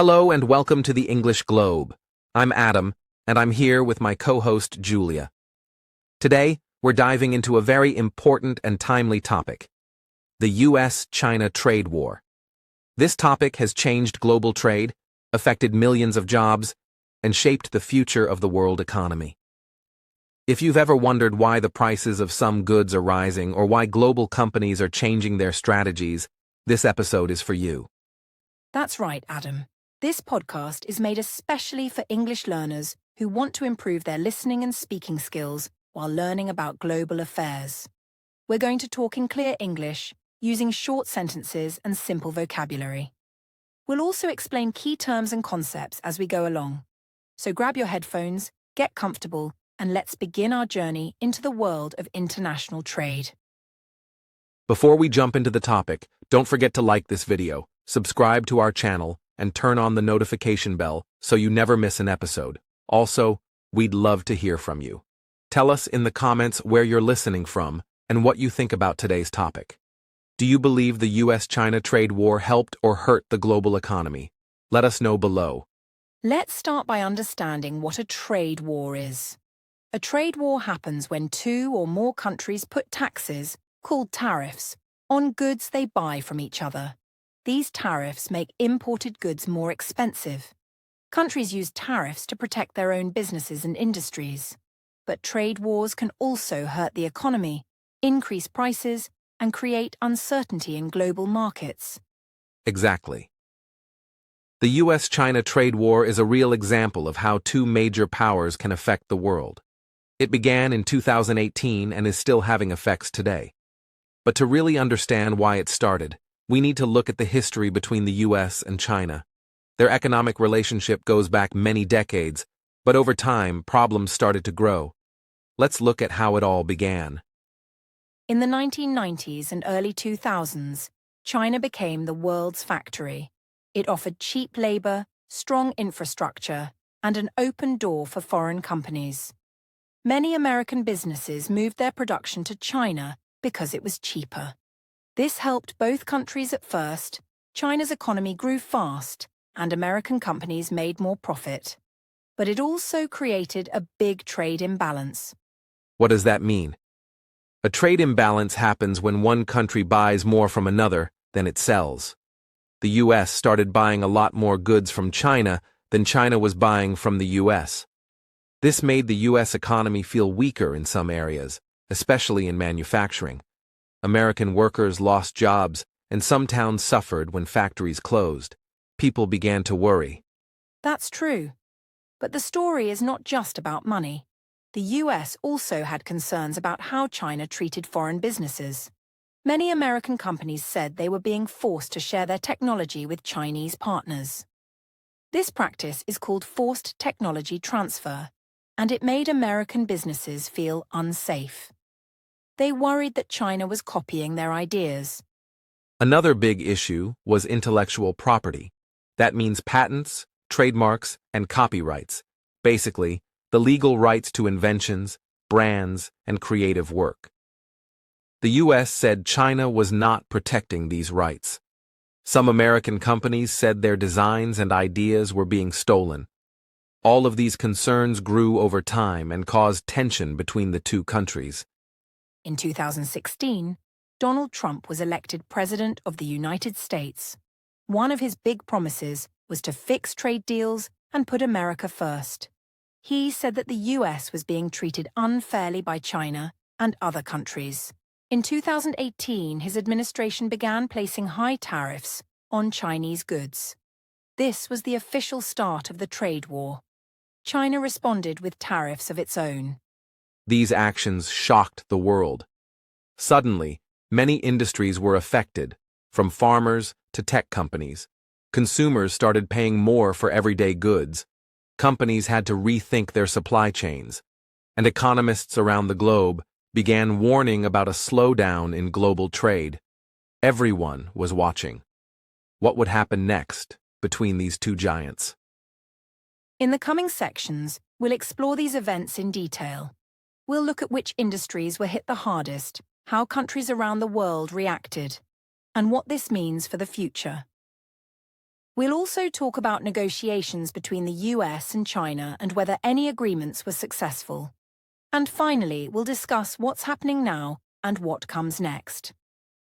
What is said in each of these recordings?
Hello and welcome to the English Globe. I'm Adam, and I'm here with my co-host Julia. Today, we're diving into a very important and timely topic: the U.S.-China trade war. This topic has changed global trade, affected millions of jobs, and shaped the future of the world economy. If you've ever wondered why the prices of some goods are rising or why global companies are changing their strategies, this episode is for you. That's right, Adam. This podcast is made especially for English learners who want to improve their listening and speaking skills while learning about global affairs. We're going to talk in clear English, using short sentences and simple vocabulary. We'll also explain key terms and concepts as we go along. So grab your headphones, get comfortable, and let's begin our journey into the world of international trade. Before we jump into the topic, don't forget to like this video, subscribe to our channel, and turn on the notification bell so you never miss an episode. Also, we'd love to hear from you. Tell us in the comments where you're listening from and what you think about today's topic. Do you believe the U.S.-China trade war helped or hurt the global economy? Let us know below. Let's start by understanding what a trade war is. A trade war happens when two or more countries put taxes, called tariffs, on goods they buy from each other. These tariffs make imported goods more expensive. Countries use tariffs to protect their own businesses and industries. But trade wars can also hurt the economy, increase prices, and create uncertainty in global markets. Exactly. The U.S.-China trade war is a real example of how two major powers can affect the world. It began in 2018 and is still having effects today. But to really understand why it started, we need to look at the history between the U.S. and China. Their economic relationship goes back many decades, but over time, problems started to grow. Let's look at how it all began. In the 1990s and early 2000s, China became the world's factory. It offered cheap labor, strong infrastructure, and an open door for foreign companies. Many American businesses moved their production to China because it was cheaper. This helped both countries at first. China's economy grew fast, and American companies made more profit. But it also created a big trade imbalance. What does that mean? A trade imbalance happens when one country buys more from another than it sells. The U.S. started buying a lot more goods from China than China was buying from the U.S. This made the U.S. economy feel weaker in some areas, especially in manufacturing. American workers lost jobs, and some towns suffered when factories closed. People began to worry. That's true. But the story is not just about money. The US also had concerns about how China treated foreign businesses. Many American companies said they were being forced to share their technology with Chinese partners. This practice is called forced technology transfer, and it made American businesses feel unsafe. They worried that China was copying their ideas. Another big issue was intellectual property. That means patents, trademarks, and copyrights. Basically, the legal rights to inventions, brands, and creative work. The U.S. said China was not protecting these rights. Some American companies said their designs and ideas were being stolen. All of these concerns grew over time and caused tension between the two countries. In 2016, Donald Trump was elected President of the United States. One of his big promises was to fix trade deals and put America first. He said that the US was being treated unfairly by China and other countries. In 2018, his administration began placing high tariffs on Chinese goods. This was the official start of the trade war. China responded with tariffs of its own. These actions shocked the world. Suddenly, many industries were affected, from farmers to tech companies. Consumers started paying more for everyday goods. Companies had to rethink their supply chains. And economists around the globe began warning about a slowdown in global trade. Everyone was watching. What would happen next between these two giants? In the coming sections, we'll explore these events in detail. We'll look at which industries were hit the hardest, how countries around the world reacted, and what this means for the future. We'll also talk about negotiations between the US and China and whether any agreements were successful. And finally, we'll discuss what's happening now and what comes next.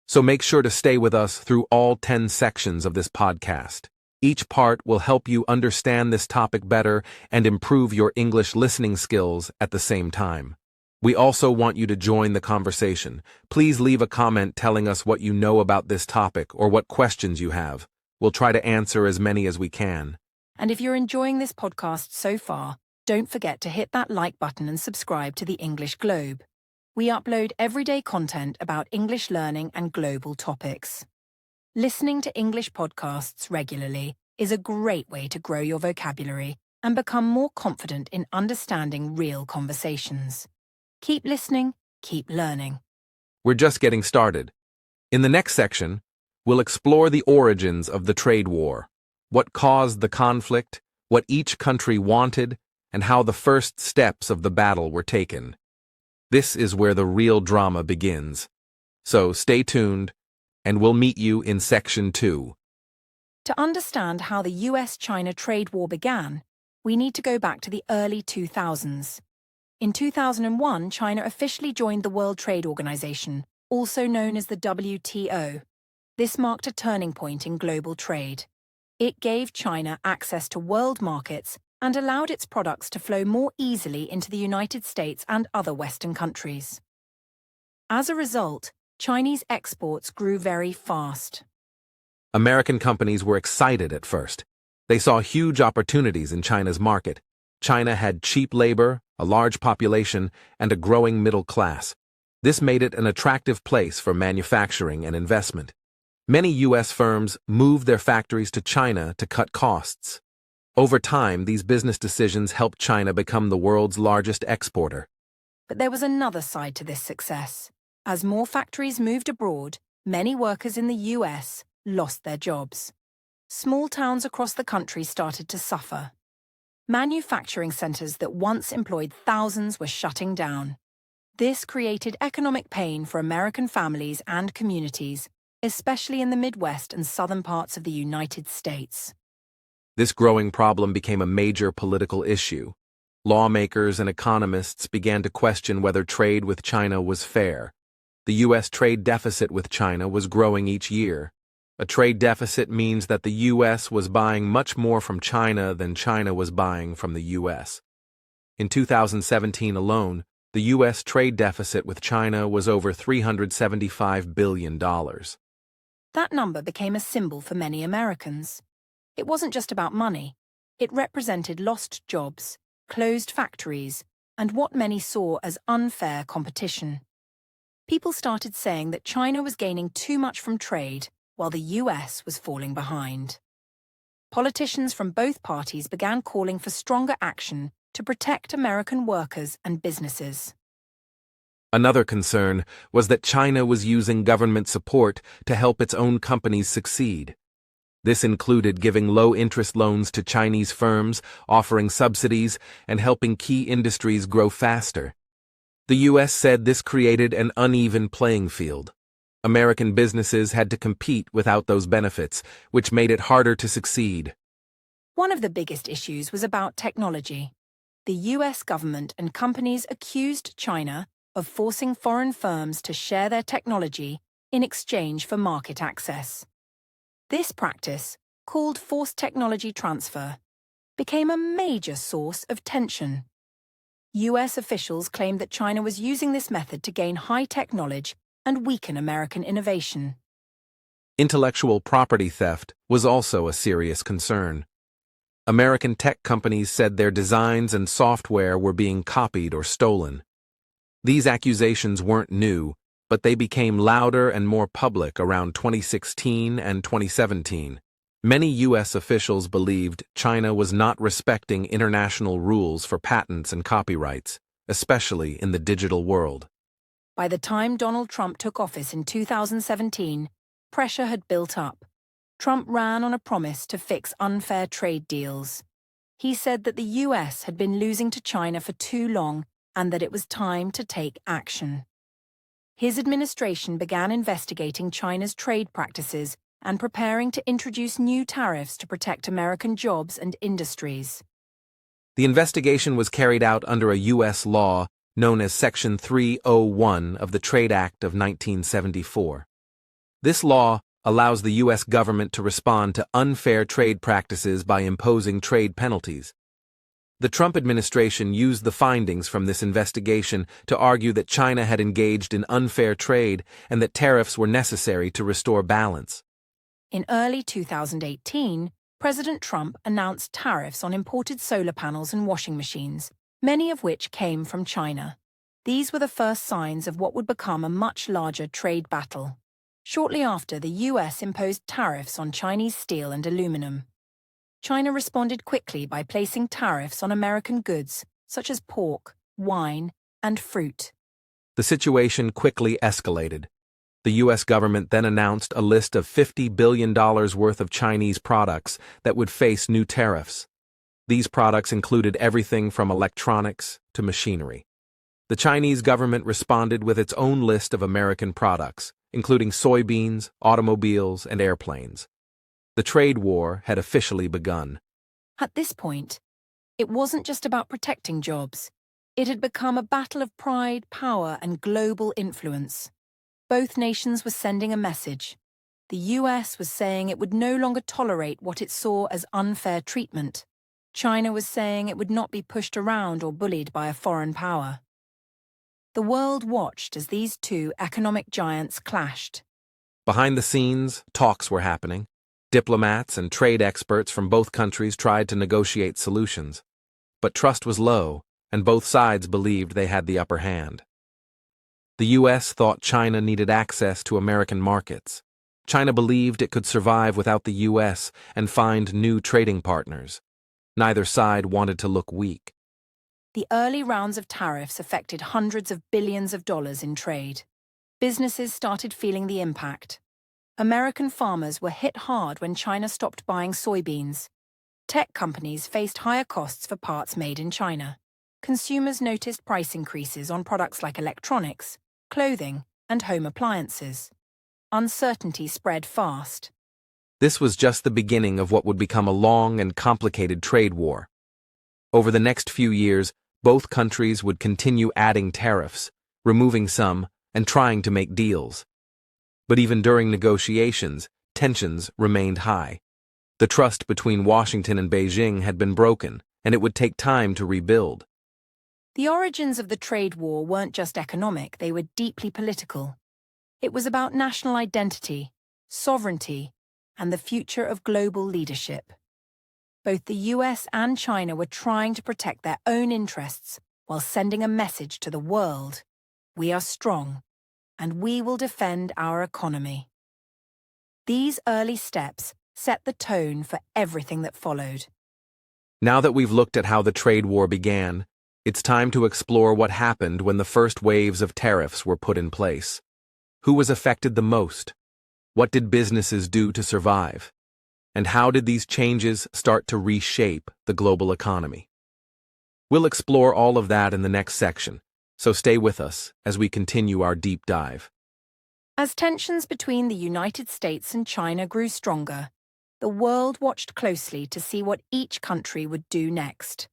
So make sure to stay with us through all 10 sections of this podcast. Each part will help you understand this topic better and improve your English listening skills at the same time. We also want you to join the conversation. Please leave a comment telling us what you know about this topic or what questions you have. We'll try to answer as many as we can. And if you're enjoying this podcast so far, don't forget to hit that like button and subscribe to the English Globe. We upload everyday content about English learning and global topics. Listening to English podcasts regularly is a great way to grow your vocabulary and become more confident in understanding real conversations. Keep listening, keep learning. We're just getting started. In the next section, we'll explore the origins of the trade war, what caused the conflict, what each country wanted, and how the first steps of the battle were taken. This is where the real drama begins. So stay tuned, and we'll meet you in Section 2. To understand how the US-China trade war began, we need to go back to the early 2000s. In 2001, China officially joined the World Trade Organization, also known as the WTO. This marked a turning point in global trade. It gave China access to world markets and allowed its products to flow more easily into the United States and other Western countries. As a result, Chinese exports grew very fast. American companies were excited at first. They saw huge opportunities in China's market. China had cheap labor, a large population, and a growing middle class. This made it an attractive place for manufacturing and investment. Many U.S. firms moved their factories to China to cut costs. Over time, these business decisions helped China become the world's largest exporter. But there was another side to this success. As more factories moved abroad, many workers in the US lost their jobs. Small towns across the country started to suffer. Manufacturing centers that once employed thousands were shutting down. This created economic pain for American families and communities, especially in the Midwest and southern parts of the United States. This growing problem became a major political issue. Lawmakers and economists began to question whether trade with China was fair. The U.S. trade deficit with China was growing each year. A trade deficit means that the U.S. was buying much more from China than China was buying from the U.S. In 2017 alone, the U.S. trade deficit with China was over $375 billion. That number became a symbol for many Americans. It wasn't just about money. It represented lost jobs, closed factories, and what many saw as unfair competition. People started saying that China was gaining too much from trade, while the US was falling behind. Politicians from both parties began calling for stronger action to protect American workers and businesses. Another concern was that China was using government support to help its own companies succeed. This included giving low-interest loans to Chinese firms, offering subsidies, and helping key industries grow faster. The U.S. said this created an uneven playing field. American businesses had to compete without those benefits, which made it harder to succeed. One of the biggest issues was about technology. The U.S. government and companies accused China of forcing foreign firms to share their technology in exchange for market access. This practice, called forced technology transfer, became a major source of tension. US officials claimed that China was using this method to gain high-tech knowledge and weaken American innovation. Intellectual property theft was also a serious concern. American tech companies said their designs and software were being copied or stolen. These accusations weren't new, but they became louder and more public around 2016 and 2017. Many U.S. officials believed China was not respecting international rules for patents and copyrights, especially in the digital world. By the time Donald Trump took office in 2017, pressure had built up. Trump ran on a promise to fix unfair trade deals. He said that the U.S. had been losing to China for too long and that it was time to take action. His administration began investigating China's trade practices and preparing to introduce new tariffs to protect American jobs and industries. The investigation was carried out under a U.S. law known as Section 301 of the Trade Act of 1974. This law allows the U.S. government to respond to unfair trade practices by imposing trade penalties. The Trump administration used the findings from this investigation to argue that China had engaged in unfair trade and that tariffs were necessary to restore balance. In early 2018, President Trump announced tariffs on imported solar panels and washing machines, many of which came from China. These were the first signs of what would become a much larger trade battle. Shortly after, the U.S. imposed tariffs on Chinese steel and aluminum. China responded quickly by placing tariffs on American goods, such as pork, wine, and fruit. The situation quickly escalated. The U.S. government then announced a list of $50 billion worth of Chinese products that would face new tariffs. These products included everything from electronics to machinery. The Chinese government responded with its own list of American products, including soybeans, automobiles, and airplanes. The trade war had officially begun. At this point, it wasn't just about protecting jobs. It had become a battle of pride, power, and global influence. Both nations were sending a message. The U.S. was saying it would no longer tolerate what it saw as unfair treatment. China was saying it would not be pushed around or bullied by a foreign power. The world watched as these two economic giants clashed. Behind the scenes, talks were happening. Diplomats and trade experts from both countries tried to negotiate solutions. But trust was low, and both sides believed they had the upper hand. The U.S. thought China needed access to American markets. China believed it could survive without the U.S. and find new trading partners. Neither side wanted to look weak. The early rounds of tariffs affected hundreds of billions of dollars in trade. Businesses started feeling the impact. American farmers were hit hard when China stopped buying soybeans. Tech companies faced higher costs for parts made in China. Consumers noticed price increases on products like electronics, clothing, and home appliances. Uncertainty spread fast. This was just the beginning of what would become a long and complicated trade war. Over the next few years, both countries would continue adding tariffs, removing some, and trying to make deals. But even during negotiations, tensions remained high. The trust between Washington and Beijing had been broken, and it would take time to rebuild. The origins of the trade war weren't just economic, they were deeply political. It was about national identity, sovereignty, and the future of global leadership. Both the US and China were trying to protect their own interests while sending a message to the world: we are strong, and we will defend our economy. These early steps set the tone for everything that followed. Now that we've looked at how the trade war began, it's time to explore what happened when the first waves of tariffs were put in place. Who was affected the most? What did businesses do to survive? And how did these changes start to reshape the global economy? We'll explore all of that in the next section, so stay with us as we continue our deep dive. As tensions between the United States and China grew stronger, the world watched closely to see what each country would do next.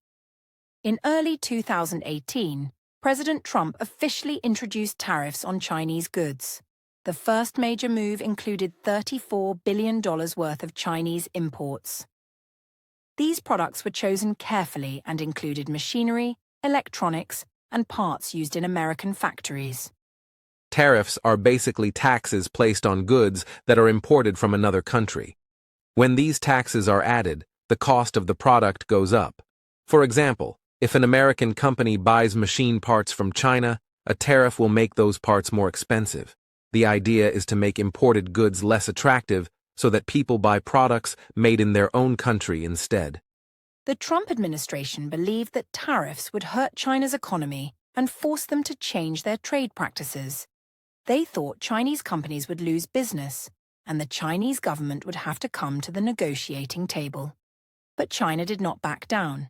In early 2018, President Trump officially introduced tariffs on Chinese goods. The first major move included $34 billion worth of Chinese imports. These products were chosen carefully and included machinery, electronics, and parts used in American factories. Tariffs are basically taxes placed on goods that are imported from another country. When these taxes are added, the cost of the product goes up. For example, if an American company buys machine parts from China, a tariff will make those parts more expensive. The idea is to make imported goods less attractive so that people buy products made in their own country instead. The Trump administration believed that tariffs would hurt China's economy and force them to change their trade practices. They thought Chinese companies would lose business, and the Chinese government would have to come to the negotiating table. But China did not back down.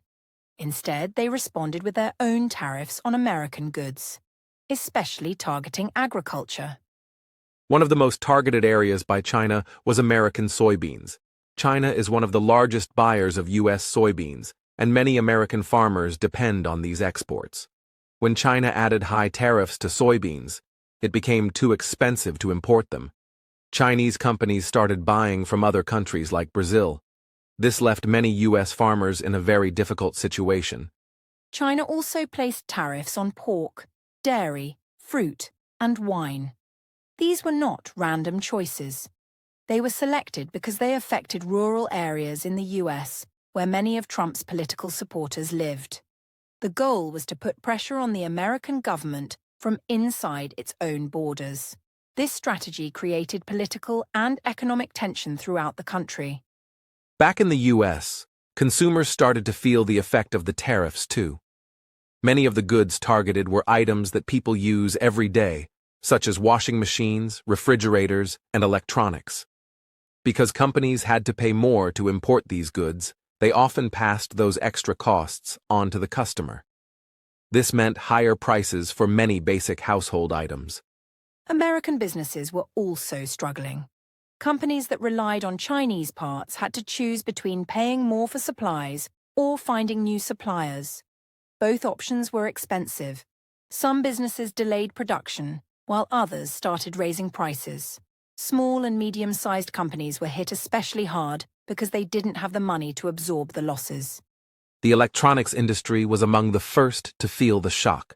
Instead, they responded with their own tariffs on American goods, especially targeting agriculture. One of the most targeted areas by China was American soybeans. China is one of the largest buyers of U.S. soybeans, and many American farmers depend on these exports. When China added high tariffs to soybeans, it became too expensive to import them. Chinese companies started buying from other countries like Brazil. This left many U.S. farmers in a very difficult situation. China also placed tariffs on pork, dairy, fruit, and wine. These were not random choices. They were selected because they affected rural areas in the U.S. where many of Trump's political supporters lived. The goal was to put pressure on the American government from inside its own borders. This strategy created political and economic tension throughout the country. Back in the U.S., consumers started to feel the effect of the tariffs too. Many of the goods targeted were items that people use every day, such as washing machines, refrigerators, and electronics. Because companies had to pay more to import these goods, they often passed those extra costs on to the customer. This meant higher prices for many basic household items. American businesses were also struggling. Companies that relied on Chinese parts had to choose between paying more for supplies or finding new suppliers. Both options were expensive. Some businesses delayed production, while others started raising prices. Small and medium-sized companies were hit especially hard because they didn't have the money to absorb the losses. The electronics industry was among the first to feel the shock.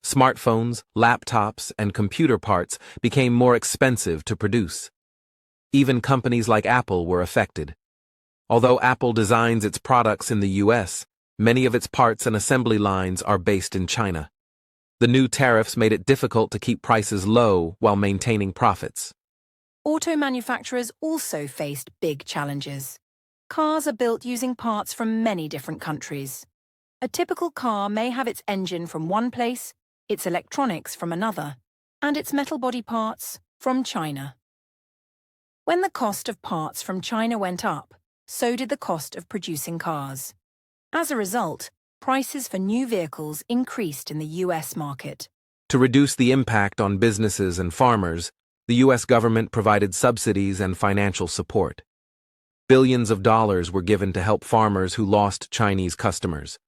Smartphones, laptops, and computer parts became more expensive to produce. Even companies like Apple were affected. Although Apple designs its products in the U.S., many of its parts and assembly lines are based in China. The new tariffs made it difficult to keep prices low while maintaining profits. Auto manufacturers also faced big challenges. Cars are built using parts from many different countries. A typical car may have its engine from one place, its electronics from another, and its metal body parts from China. When the cost of parts from China went up, so did the cost of producing cars. As a result, prices for new vehicles increased in the U.S. market. To reduce the impact on businesses and farmers, the U.S. government provided subsidies and financial support. Billions of dollars were given to help farmers who lost Chinese customers.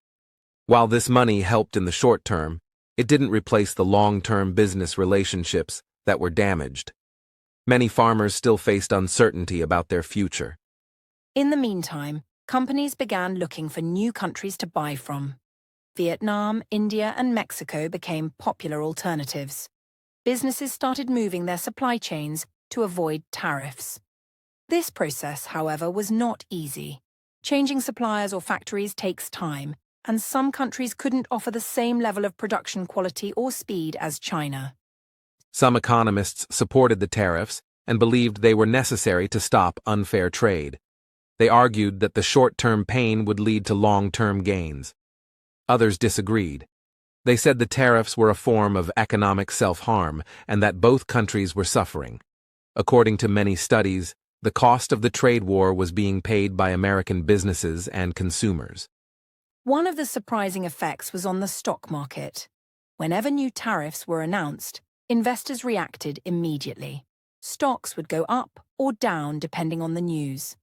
While this money helped in the short term, it didn't replace the long-term business relationships that were damaged. Many farmers still faced uncertainty about their future. In the meantime, companies began looking for new countries to buy from. Vietnam, India, and Mexico became popular alternatives. Businesses started moving their supply chains to avoid tariffs. This process, however, was not easy. Changing suppliers or factories takes time, and some countries couldn't offer the same level of production quality or speed as China. Some economists supported the tariffs and believed they were necessary to stop unfair trade. They argued that the short-term pain would lead to long-term gains. Others disagreed. They said the tariffs were a form of economic self-harm and that both countries were suffering. According to many studies, the cost of the trade war was being paid by American businesses and consumers. One of the surprising effects was on the stock market. Whenever new tariffs were announced, investors reacted immediately. Stocks would go up or down depending on the news.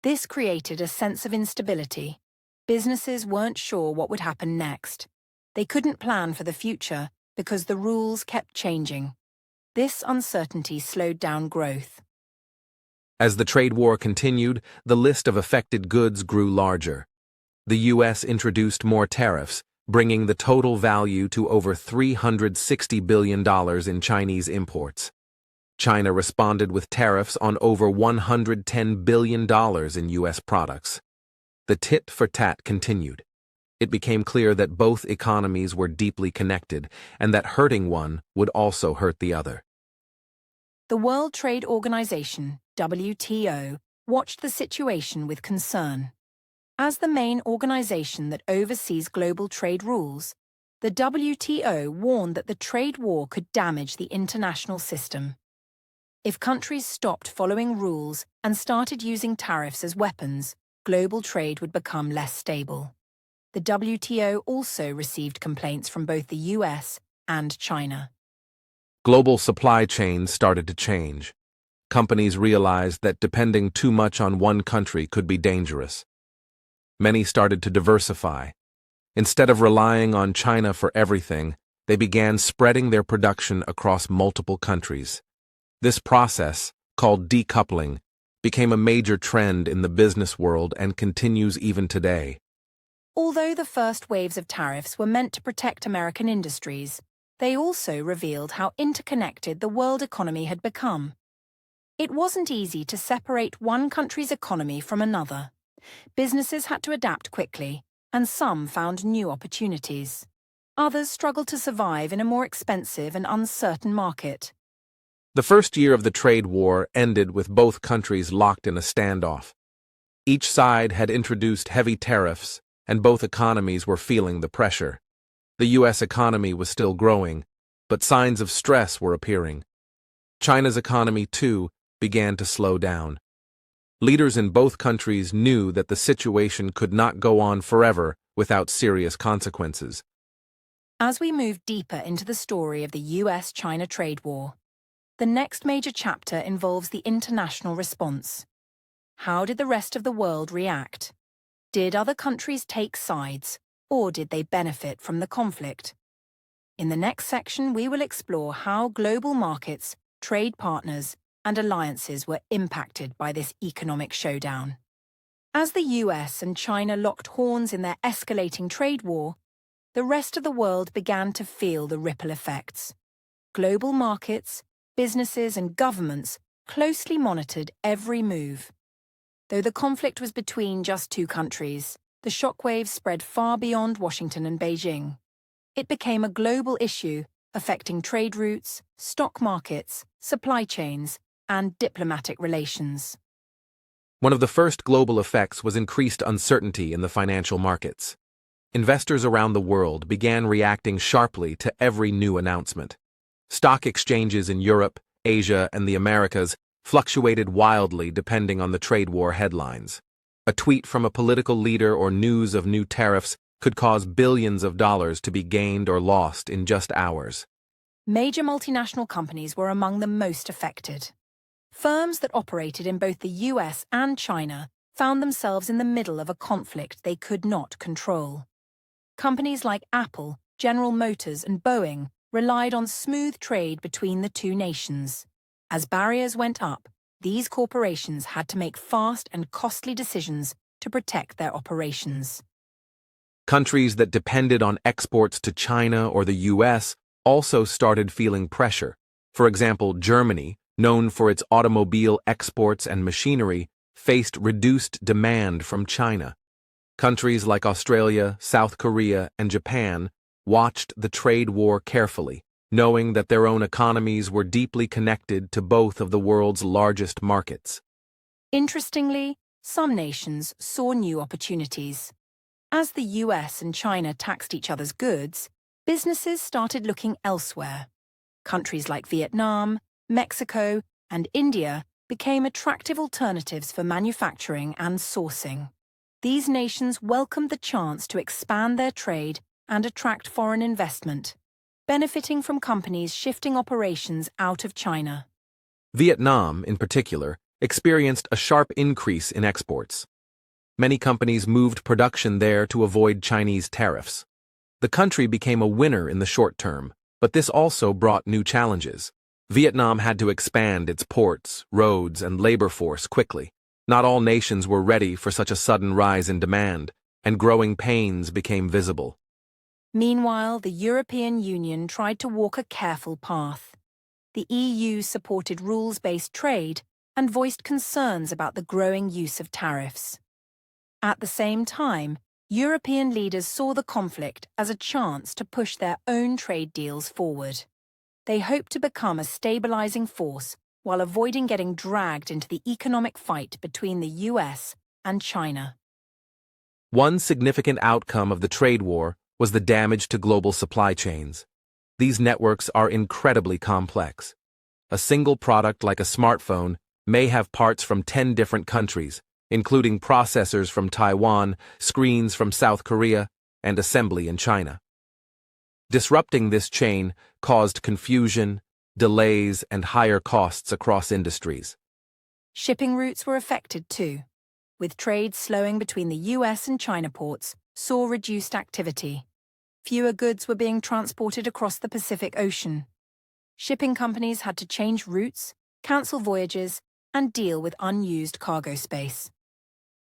This created a sense of instability. Businesses weren't sure what would happen next. They couldn't plan for the future because the rules kept changing. This uncertainty slowed down growth. As the trade war continued, the list of affected goods grew larger. The U.S. introduced more tariffs, bringing the total value to over $360 billion in Chinese imports. China responded with tariffs on over $110 billion in U.S. products. The tit-for-tat continued. It became clear that both economies were deeply connected and that hurting one would also hurt the other. The World Trade Organization, WTO, watched the situation with concern. As the main organization that oversees global trade rules, the WTO warned that the trade war could damage the international system. If countries stopped following rules and started using tariffs as weapons, global trade would become less stable. The WTO also received complaints from both the US and China. Global supply chains started to change. Companies realized that depending too much on one country could be dangerous. Many started to diversify. Instead of relying on China for everything, they began spreading their production across multiple countries. This process, called decoupling, became a major trend in the business world and continues even today. Although the first waves of tariffs were meant to protect American industries, they also revealed how interconnected the world economy had become. It wasn't easy to separate one country's economy from another. Businesses had to adapt quickly, and some found new opportunities. Others struggled to survive in a more expensive and uncertain market. The first year of the trade war ended with both countries locked in a standoff. Each side had introduced heavy tariffs, and both economies were feeling the pressure. The U.S. economy was still growing, but signs of stress were appearing. China's economy, too, began to slow down. Leaders in both countries knew that the situation could not go on forever without serious consequences. As we move deeper into the story of the US-China trade war, the next major chapter involves the international response. How did the rest of the world react? Did other countries take sides, or did they benefit from the conflict? In the next section, we will explore how global markets, trade partners, and alliances were impacted by this economic showdown. As the US and China locked horns in their escalating trade war, the rest of the world began to feel the ripple effects. Global markets, businesses, and governments closely monitored every move. Though the conflict was between just two countries, the shockwaves spread far beyond Washington and Beijing. It became a global issue, affecting trade routes, stock markets, supply chains, and diplomatic relations. One of the first global effects was increased uncertainty in the financial markets. Investors around the world began reacting sharply to every new announcement. Stock exchanges in Europe, Asia, and the Americas fluctuated wildly depending on the trade war headlines. A tweet from a political leader or news of new tariffs could cause billions of dollars to be gained or lost in just hours. Major multinational companies were among the most affected. Firms that operated in both the US and China found themselves in the middle of a conflict they could not control. Companies like Apple, General Motors, and Boeing relied on smooth trade between the two nations. As barriers went up, these corporations had to make fast and costly decisions to protect their operations. Countries that depended on exports to China or the US also started feeling pressure. For example, Germany, known for its automobile exports and machinery, faced reduced demand from China. Countries like Australia, South Korea, and Japan watched the trade war carefully, knowing that their own economies were deeply connected to both of the world's largest markets. Interestingly, some nations saw new opportunities. As the US and China taxed each other's goods, businesses started looking elsewhere. Countries like Vietnam, Mexico, and India became attractive alternatives for manufacturing and sourcing. These nations welcomed the chance to expand their trade and attract foreign investment, benefiting from companies shifting operations out of China. Vietnam, in particular, experienced a sharp increase in exports. Many companies moved production there to avoid Chinese tariffs. The country became a winner in the short term, but this also brought new challenges. Vietnam had to expand its ports, roads, and labor force quickly. Not all nations were ready for such a sudden rise in demand, and growing pains became visible. Meanwhile, the European Union tried to walk a careful path. The EU supported rules-based trade and voiced concerns about the growing use of tariffs. At the same time, European leaders saw the conflict as a chance to push their own trade deals forward. They hoped to become a stabilizing force while avoiding getting dragged into the economic fight between the US and China. One significant outcome of the trade war was the damage to global supply chains. These networks are incredibly complex. A single product like a smartphone may have parts from 10 different countries, including processors from Taiwan, screens from South Korea, and assembly in China. Disrupting this chain caused confusion, delays, and higher costs across industries. Shipping routes were affected too, with trade slowing between the US and China ports saw reduced activity. Fewer goods were being transported across the Pacific Ocean. Shipping companies had to change routes, cancel voyages, and deal with unused cargo space.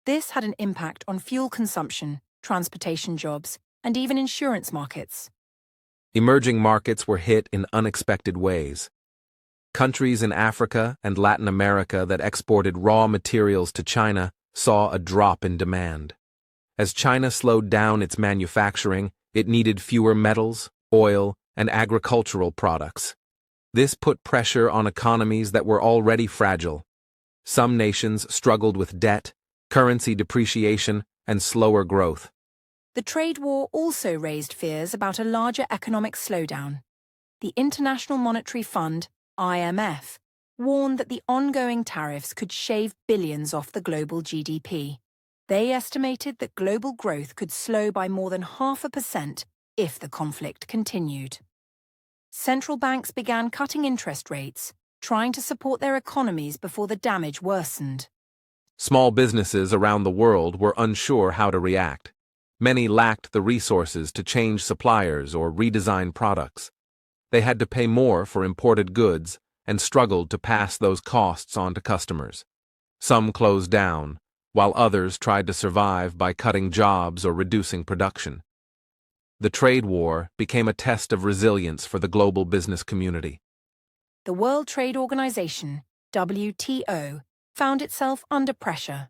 This had an impact on fuel consumption, transportation jobs, and even insurance markets. Emerging markets were hit in unexpected ways. Countries in Africa and Latin America that exported raw materials to China saw a drop in demand. As China slowed down its manufacturing, it needed fewer metals, oil, and agricultural products. This put pressure on economies that were already fragile. Some nations struggled with debt, currency depreciation, and slower growth. The trade war also raised fears about a larger economic slowdown. The International Monetary Fund, IMF, warned that the ongoing tariffs could shave billions off the global GDP. They estimated that global growth could slow by more than 0.5% if the conflict continued. Central banks began cutting interest rates, trying to support their economies before the damage worsened. Small businesses around the world were unsure how to react. Many lacked the resources to change suppliers or redesign products. They had to pay more for imported goods and struggled to pass those costs on to customers. Some closed down, while others tried to survive by cutting jobs or reducing production. The trade war became a test of resilience for the global business community. The World Trade Organization, WTO, found itself under pressure.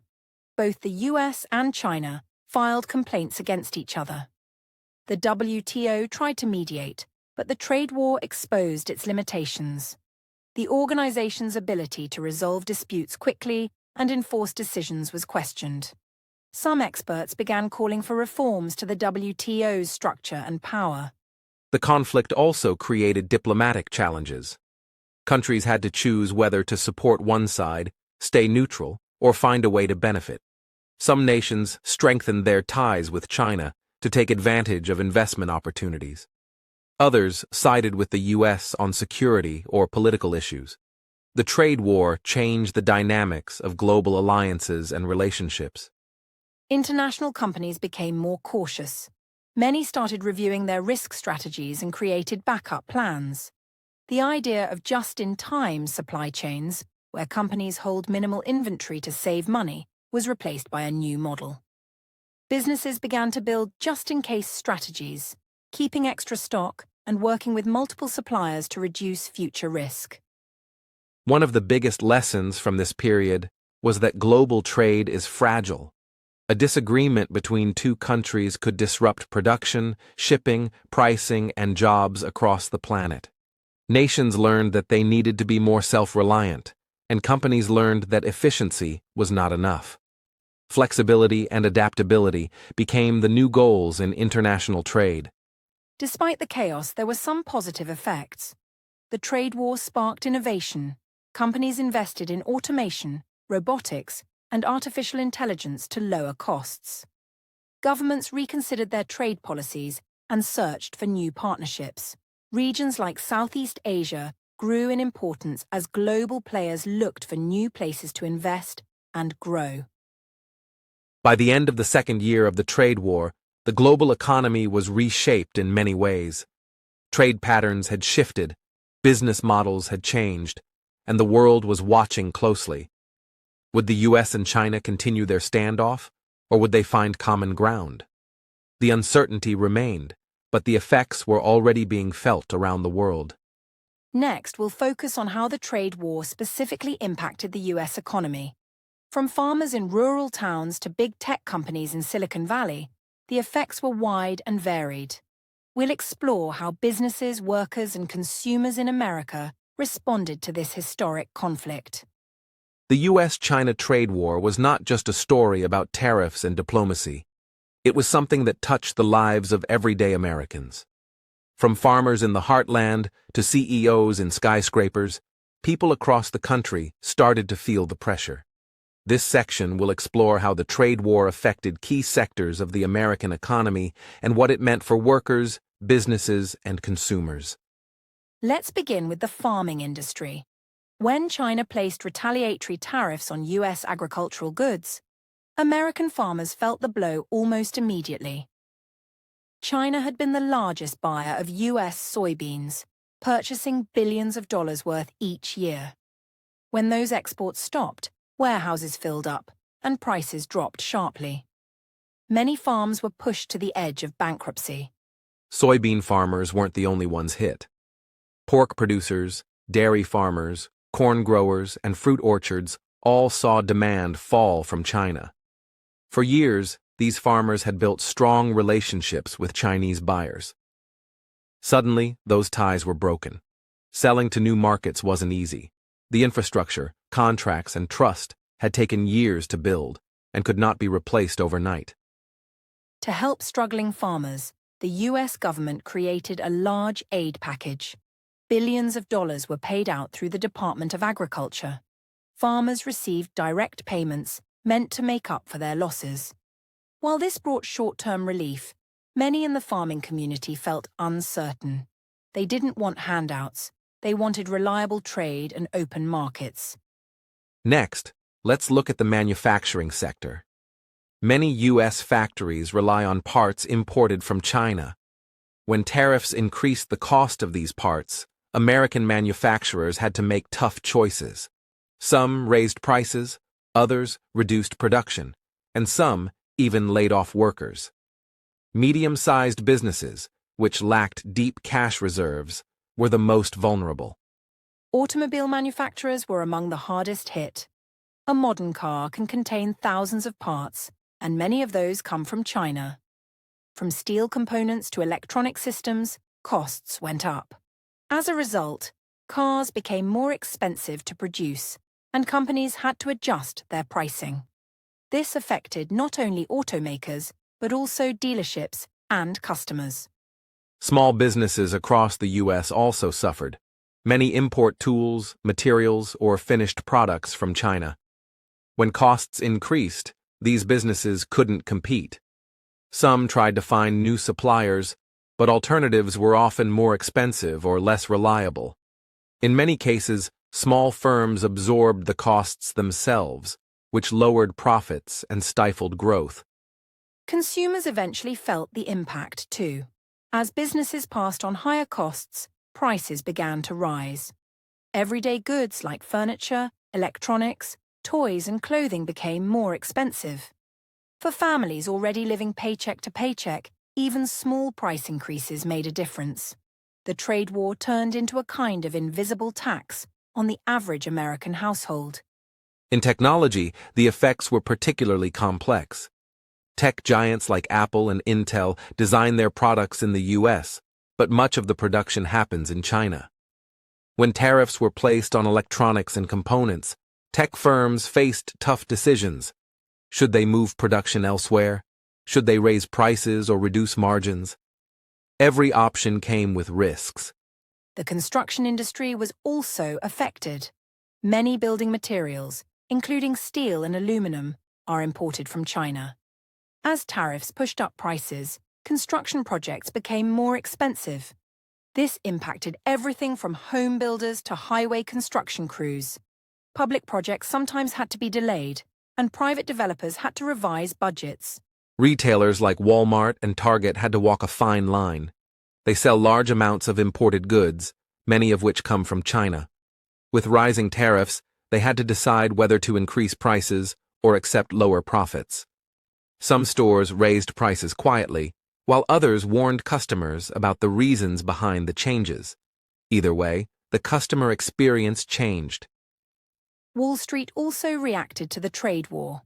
Both the US and China filed complaints against each other. The WTO tried to mediate, but the trade war exposed its limitations. The organization's ability to resolve disputes quickly and enforce decisions was questioned. Some experts began calling for reforms to the WTO's structure and power. The conflict also created diplomatic challenges. Countries had to choose whether to support one side, stay neutral, or find a way to benefit. Some nations strengthened their ties with China to take advantage of investment opportunities. Others sided with the US on security or political issues. The trade war changed the dynamics of global alliances and relationships. International companies became more cautious. Many started reviewing their risk strategies and created backup plans. The idea of just-in-time supply chains, where companies hold minimal inventory to save money, was replaced by a new model. Businesses began to build just-in-case strategies, keeping extra stock and working with multiple suppliers to reduce future risk. One of the biggest lessons from this period was that global trade is fragile. A disagreement between two countries could disrupt production, shipping, pricing, and jobs across the planet. Nations learned that they needed to be more self-reliant, and companies learned that efficiency was not enough. Flexibility and adaptability became the new goals in international trade. Despite the chaos, there were some positive effects. The trade war sparked innovation. Companies invested in automation, robotics, and artificial intelligence to lower costs. Governments reconsidered their trade policies and searched for new partnerships. Regions like Southeast Asia grew in importance as global players looked for new places to invest and grow. By the end of the second year of the trade war, the global economy was reshaped in many ways. Trade patterns had shifted, business models had changed, and the world was watching closely. Would the US and China continue their standoff, or would they find common ground? The uncertainty remained, but the effects were already being felt around the world. Next, we'll focus on how the trade war specifically impacted the US economy. From farmers in rural towns to big tech companies in Silicon Valley, the effects were wide and varied. We'll explore how businesses, workers, and consumers in America responded to this historic conflict. The US-China trade war was not just a story about tariffs and diplomacy. It was something that touched the lives of everyday Americans. From farmers in the heartland to CEOs in skyscrapers, people across the country started to feel the pressure. This section will explore how the trade war affected key sectors of the American economy and what it meant for workers, businesses, and consumers. Let's begin with the farming industry. When China placed retaliatory tariffs on US agricultural goods, American farmers felt the blow almost immediately. China had been the largest buyer of US soybeans, purchasing billions of dollars worth each year. When those exports stopped, warehouses filled up and prices dropped sharply. Many farms were pushed to the edge of bankruptcy. Soybean farmers weren't the only ones hit. Pork producers, dairy farmers, corn growers, and fruit orchards all saw demand fall from China. For years, these farmers had built strong relationships with Chinese buyers. Suddenly, those ties were broken. Selling to new markets wasn't easy. The infrastructure, contracts, and trust had taken years to build and could not be replaced overnight. To help struggling farmers, the US government created a large aid package. Billions of dollars were paid out through the Department of Agriculture. Farmers received direct payments meant to make up for their losses. While this brought short-term relief, many in the farming community felt uncertain. They didn't want handouts. They wanted reliable trade and open markets. Next, let's look at the manufacturing sector. Many U.S. factories rely on parts imported from China. When tariffs increased the cost of these parts, American manufacturers had to make tough choices. Some raised prices, others reduced production, and some even laid off workers. Medium-sized businesses, which lacked deep cash reserves, were the most vulnerable. Automobile manufacturers were among the hardest hit. A modern car can contain thousands of parts, and many of those come from China. From steel components to electronic systems, costs went up. As a result, cars became more expensive to produce, and companies had to adjust their pricing. This affected not only automakers, but also dealerships and customers. Small businesses across the U.S. also suffered. Many import tools, materials, or finished products from China. When costs increased, these businesses couldn't compete. Some tried to find new suppliers, but alternatives were often more expensive or less reliable. In many cases, small firms absorbed the costs themselves, which lowered profits and stifled growth. Consumers eventually felt the impact too. As businesses passed on higher costs, prices began to rise. Everyday goods like furniture, electronics, toys, and clothing became more expensive. For families already living paycheck to paycheck, even small price increases made a difference. The trade war turned into a kind of invisible tax on the average American household. In technology, the effects were particularly complex. Tech giants like Apple and Intel design their products in the U.S., but much of the production happens in China. When tariffs were placed on electronics and components, tech firms faced tough decisions. Should they move production elsewhere? Should they raise prices or reduce margins? Every option came with risks. The construction industry was also affected. Many building materials, including steel and aluminum, are imported from China. As tariffs pushed up prices, construction projects became more expensive. This impacted everything from home builders to highway construction crews. Public projects sometimes had to be delayed, and private developers had to revise budgets. Retailers like Walmart and Target had to walk a fine line. They sell large amounts of imported goods, many of which come from China. With rising tariffs, they had to decide whether to increase prices or accept lower profits. Some stores raised prices quietly, while others warned customers about the reasons behind the changes. Either way, the customer experience changed. Wall Street also reacted to the trade war.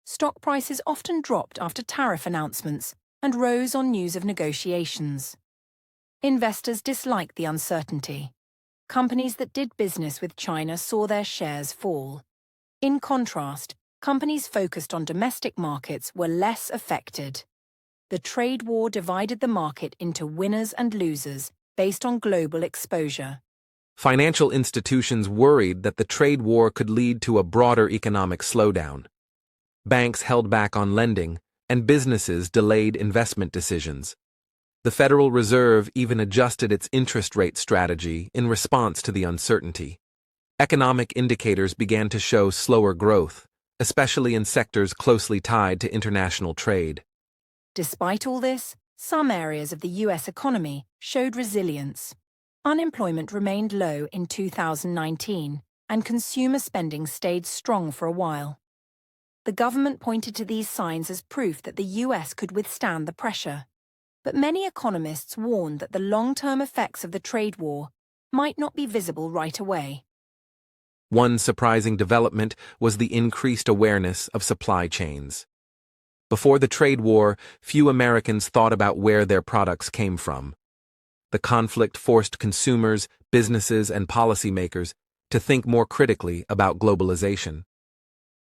Stock prices often dropped after tariff announcements and rose on news of negotiations. Investors disliked the uncertainty. Companies that did business with China saw their shares fall. In contrast, companies focused on domestic markets were less affected. The trade war divided the market into winners and losers based on global exposure. Financial institutions worried that the trade war could lead to a broader economic slowdown. Banks held back on lending, and businesses delayed investment decisions. The Federal Reserve even adjusted its interest rate strategy in response to the uncertainty. Economic indicators began to show slower growth, especially in sectors closely tied to international trade. Despite all this, some areas of the US economy showed resilience. Unemployment remained low in 2019, and consumer spending stayed strong for a while. The government pointed to these signs as proof that the US could withstand the pressure. But many economists warned that the long-term effects of the trade war might not be visible right away. One surprising development was the increased awareness of supply chains. Before the trade war, few Americans thought about where their products came from. The conflict forced consumers, businesses, and policymakers to think more critically about globalization.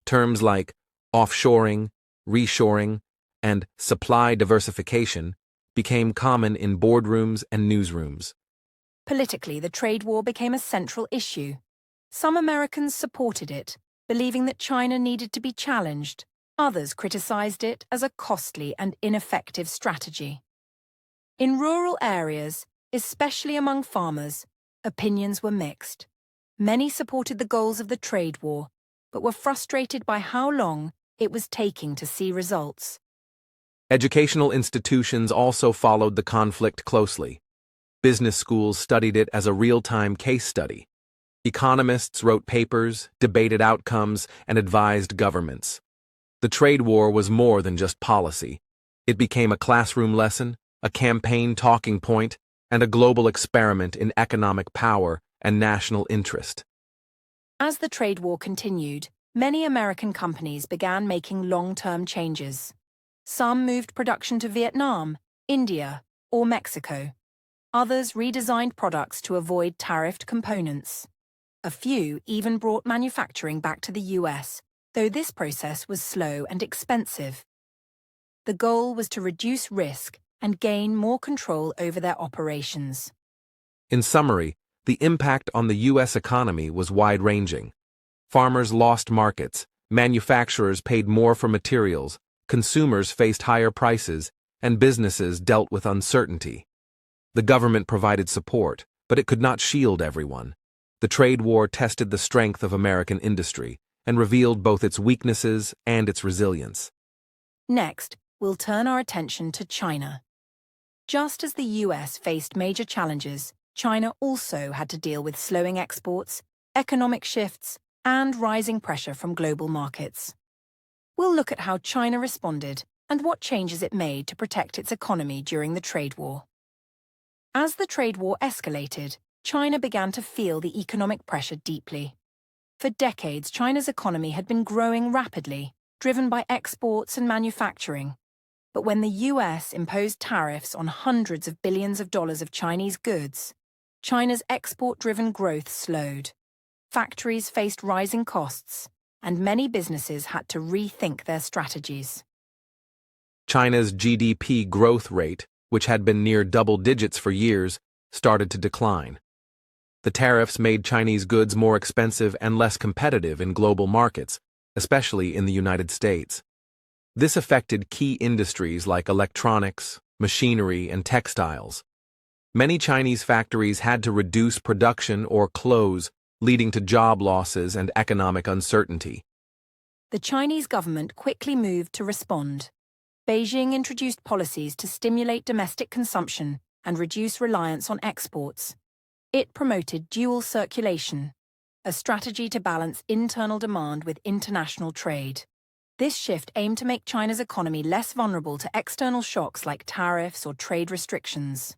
Terms like offshoring, reshoring, and supply diversification became common in boardrooms and newsrooms. Politically, the trade war became a central issue. Some Americans supported it, believing that China needed to be challenged. Others criticized it as a costly and ineffective strategy. In rural areas, especially among farmers, opinions were mixed. Many supported the goals of the trade war, but were frustrated by how long it was taking to see results. Educational institutions also followed the conflict closely. Business schools studied it as a real-time case study. Economists wrote papers, debated outcomes, and advised governments. The trade war was more than just policy. It became a classroom lesson, a campaign talking point, and a global experiment in economic power and national interest. As the trade war continued, many American companies began making long-term changes. Some moved production to Vietnam, India, or Mexico. Others redesigned products to avoid tariffed components. A few even brought manufacturing back to the US, though this process was slow and expensive. The goal was to reduce risk and gain more control over their operations. In summary, the impact on the U.S. economy was wide-ranging. Farmers lost markets, manufacturers paid more for materials, consumers faced higher prices, and businesses dealt with uncertainty. The government provided support, but it could not shield everyone. The trade war tested the strength of American industry and revealed both its weaknesses and its resilience. Next, we'll turn our attention to China. Just as the US faced major challenges, China also had to deal with slowing exports, economic shifts, and rising pressure from global markets. We'll look at how China responded and what changes it made to protect its economy during the trade war. As the trade war escalated, China began to feel the economic pressure deeply. For decades, China's economy had been growing rapidly, driven by exports and manufacturing. But when the US imposed tariffs on hundreds of billions of dollars of Chinese goods, China's export-driven growth slowed. Factories faced rising costs, and many businesses had to rethink their strategies. China's GDP growth rate, which had been near double digits for years, started to decline. The tariffs made Chinese goods more expensive and less competitive in global markets, especially in the United States. This affected key industries like electronics, machinery, and textiles. Many Chinese factories had to reduce production or close, leading to job losses and economic uncertainty. The Chinese government quickly moved to respond. Beijing introduced policies to stimulate domestic consumption and reduce reliance on exports. It promoted dual circulation, a strategy to balance internal demand with international trade. This shift aimed to make China's economy less vulnerable to external shocks like tariffs or trade restrictions.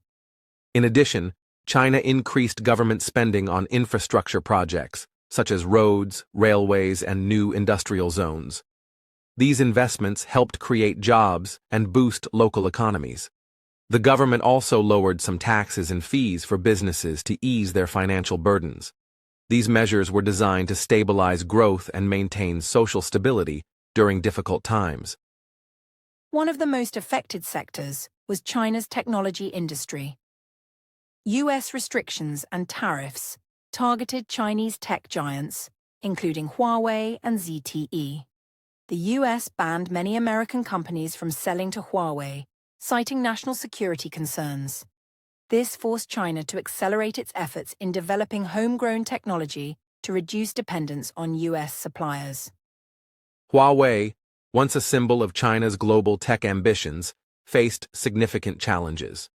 In addition, China increased government spending on infrastructure projects, such as roads, railways, and new industrial zones. These investments helped create jobs and boost local economies. The government also lowered some taxes and fees for businesses to ease their financial burdens. These measures were designed to stabilize growth and maintain social stability during difficult times. One of the most affected sectors was China's technology industry. US restrictions and tariffs targeted Chinese tech giants, including Huawei and ZTE. The US banned many American companies from selling to Huawei, citing national security concerns. This forced China to accelerate its efforts in developing homegrown technology to reduce dependence on US suppliers. Huawei, once a symbol of China's global tech ambitions, faced significant challenges.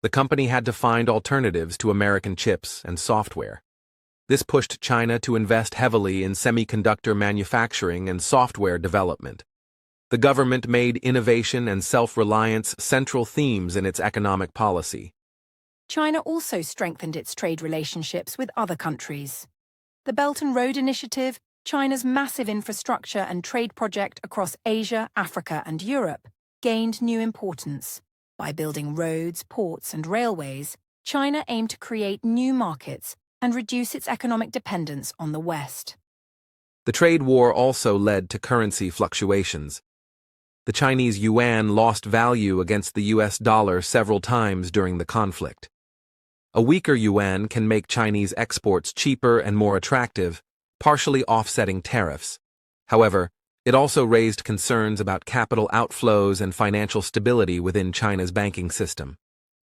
The company had to find alternatives to American chips and software. This pushed China to invest heavily in semiconductor manufacturing and software development. The government made innovation and self-reliance central themes in its economic policy. China also strengthened its trade relationships with other countries. The Belt and Road Initiative, China's massive infrastructure and trade project across Asia, Africa, and Europe, gained new importance. By building roads, ports, and railways, China aimed to create new markets and reduce its economic dependence on the West. The trade war also led to currency fluctuations. The Chinese yuan lost value against the US dollar several times during the conflict. A weaker yuan can make Chinese exports cheaper and more attractive, partially offsetting tariffs. However, it also raised concerns about capital outflows and financial stability within China's banking system.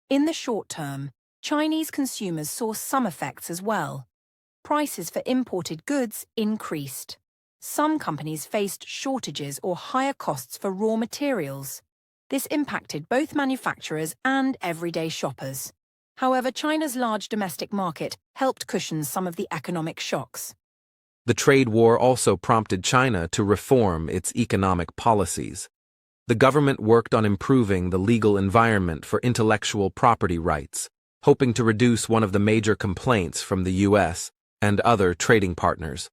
In the short term, Chinese consumers saw some effects as well. Prices for imported goods increased. Some companies faced shortages or higher costs for raw materials. This impacted both manufacturers and everyday shoppers. However, China's large domestic market helped cushion some of the economic shocks. The trade war also prompted China to reform its economic policies. The government worked on improving the legal environment for intellectual property rights, hoping to reduce one of the major complaints from the US and other trading partners.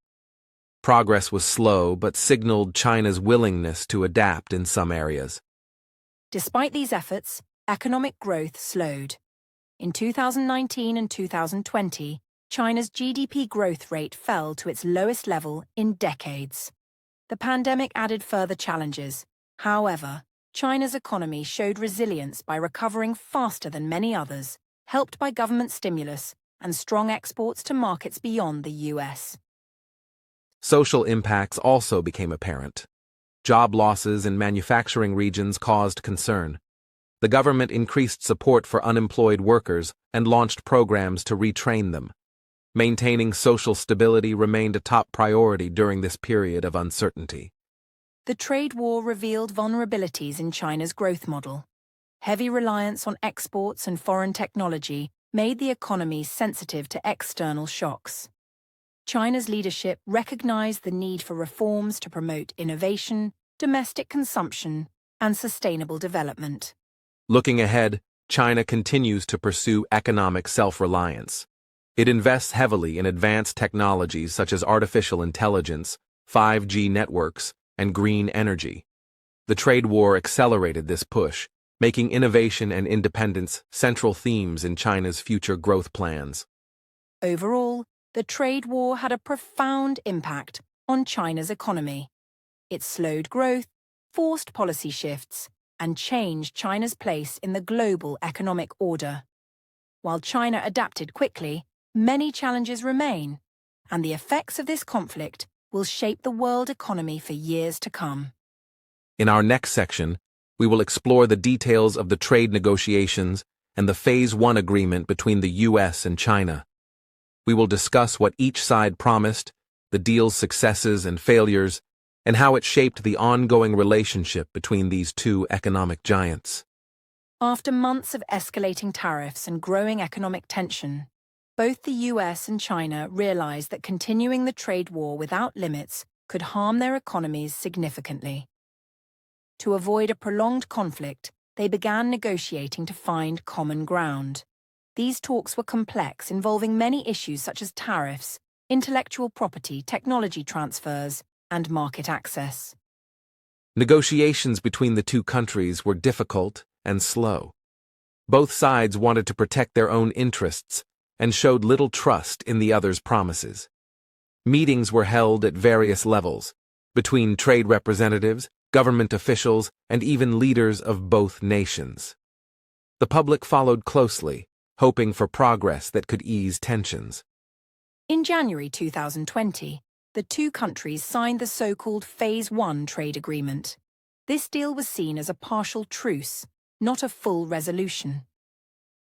Progress was slow but signaled China's willingness to adapt in some areas. Despite these efforts, economic growth slowed. In 2019 and 2020, China's GDP growth rate fell to its lowest level in decades. The pandemic added further challenges. However, China's economy showed resilience by recovering faster than many others, helped by government stimulus and strong exports to markets beyond the US. Social impacts also became apparent. Job losses in manufacturing regions caused concern. The government increased support for unemployed workers and launched programs to retrain them. Maintaining social stability remained a top priority during this period of uncertainty. The trade war revealed vulnerabilities in China's growth model. Heavy reliance on exports and foreign technology made the economy sensitive to external shocks. China's leadership recognized the need for reforms to promote innovation, domestic consumption, and sustainable development. Looking ahead, China continues to pursue economic self-reliance. It invests heavily in advanced technologies such as artificial intelligence, 5G networks, and green energy. The trade war accelerated this push, making innovation and independence central themes in China's future growth plans. Overall, the trade war had a profound impact on China's economy. It slowed growth, forced policy shifts, and changed China's place in the global economic order. While China adapted quickly, many challenges remain, and the effects of this conflict will shape the world economy for years to come. In our next section, we will explore the details of the trade negotiations and the Phase 1 agreement between the US and China. We will discuss what each side promised, the deal's successes and failures, and how it shaped the ongoing relationship between these two economic giants. After months of escalating tariffs and growing economic tension, both the US and China realized that continuing the trade war without limits could harm their economies significantly. To avoid a prolonged conflict, they began negotiating to find common ground. These talks were complex, involving many issues such as tariffs, intellectual property, technology transfers, and market access. Negotiations between the two countries were difficult and slow. Both sides wanted to protect their own interests and showed little trust in the other's promises. Meetings were held at various levels, between trade representatives, government officials, and even leaders of both nations. The public followed closely, hoping for progress that could ease tensions. In January 2020, the two countries signed the so-called Phase 1 trade agreement. This deal was seen as a partial truce, not a full resolution.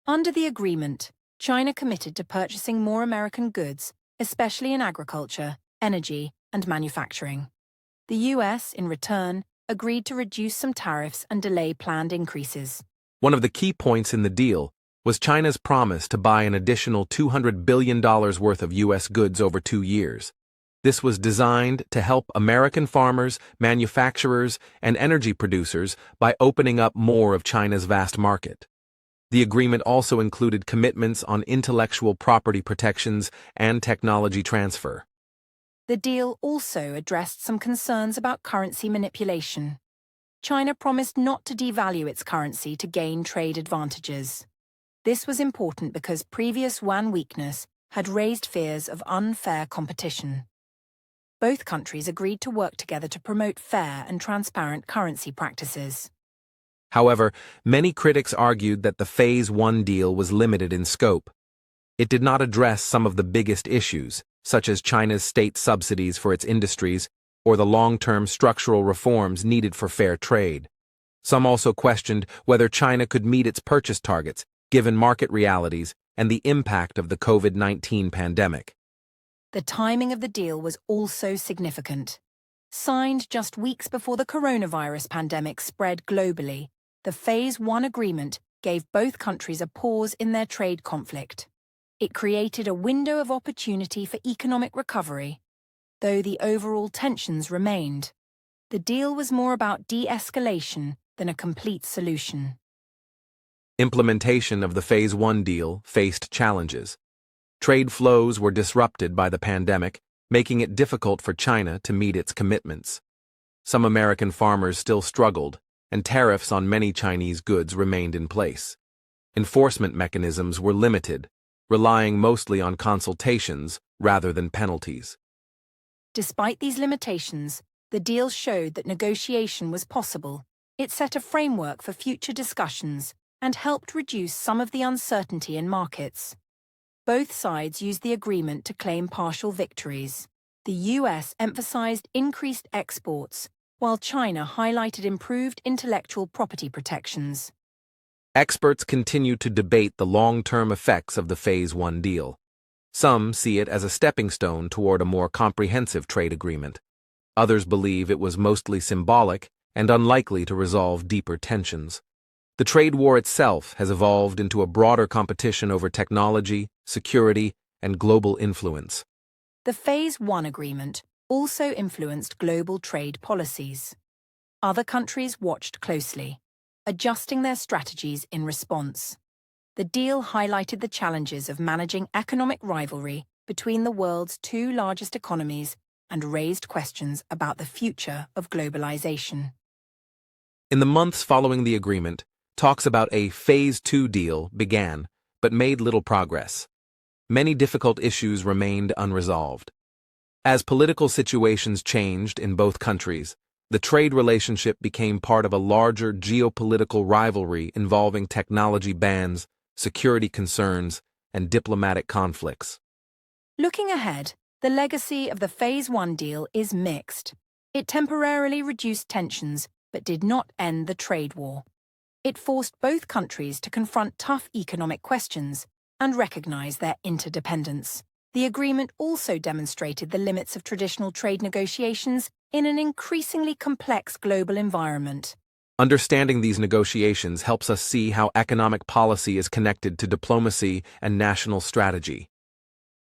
Under the agreement, China committed to purchasing more American goods, especially in agriculture, energy, and manufacturing. The US, in return, agreed to reduce some tariffs and delay planned increases. One of the key points in the deal was China's promise to buy an additional $200 billion worth of U.S. goods over 2 years. This was designed to help American farmers, manufacturers, and energy producers by opening up more of China's vast market. The agreement also included commitments on intellectual property protections and technology transfer. The deal also addressed some concerns about currency manipulation. China promised not to devalue its currency to gain trade advantages. This was important because previous yuan weakness had raised fears of unfair competition. Both countries agreed to work together to promote fair and transparent currency practices. However, many critics argued that the Phase 1 deal was limited in scope. It did not address some of the biggest issues, such as China's state subsidies for its industries or the long-term structural reforms needed for fair trade. Some also questioned whether China could meet its purchase targets, given market realities and the impact of the COVID-19 pandemic. The timing of the deal was also significant. Signed just weeks before the coronavirus pandemic spread globally, the Phase 1 agreement gave both countries a pause in their trade conflict. It created a window of opportunity for economic recovery, though the overall tensions remained. The deal was more about de-escalation than a complete solution. Implementation of the Phase 1 deal faced challenges. Trade flows were disrupted by the pandemic, making it difficult for China to meet its commitments. Some American farmers still struggled, and tariffs on many Chinese goods remained in place. Enforcement mechanisms were limited, relying mostly on consultations rather than penalties. Despite these limitations, the deal showed that negotiation was possible. It set a framework for future discussions and helped reduce some of the uncertainty in markets. Both sides used the agreement to claim partial victories. The US emphasized increased exports, while China highlighted improved intellectual property protections. Experts continue to debate the long-term effects of the Phase 1 deal. Some see it as a stepping stone toward a more comprehensive trade agreement. Others believe it was mostly symbolic and unlikely to resolve deeper tensions. The trade war itself has evolved into a broader competition over technology, security, and global influence. The Phase 1 agreement also influenced global trade policies. Other countries watched closely, adjusting their strategies in response. The deal highlighted the challenges of managing economic rivalry between the world's two largest economies and raised questions about the future of globalization. In the months following the agreement, talks about a Phase 2 deal began, but made little progress. Many difficult issues remained unresolved. As political situations changed in both countries, the trade relationship became part of a larger geopolitical rivalry involving technology bans, security concerns, and diplomatic conflicts. Looking ahead, the legacy of the Phase 1 deal is mixed. It temporarily reduced tensions but did not end the trade war. It forced both countries to confront tough economic questions and recognize their interdependence. The agreement also demonstrated the limits of traditional trade negotiations in an increasingly complex global environment. Understanding these negotiations helps us see how economic policy is connected to diplomacy and national strategy.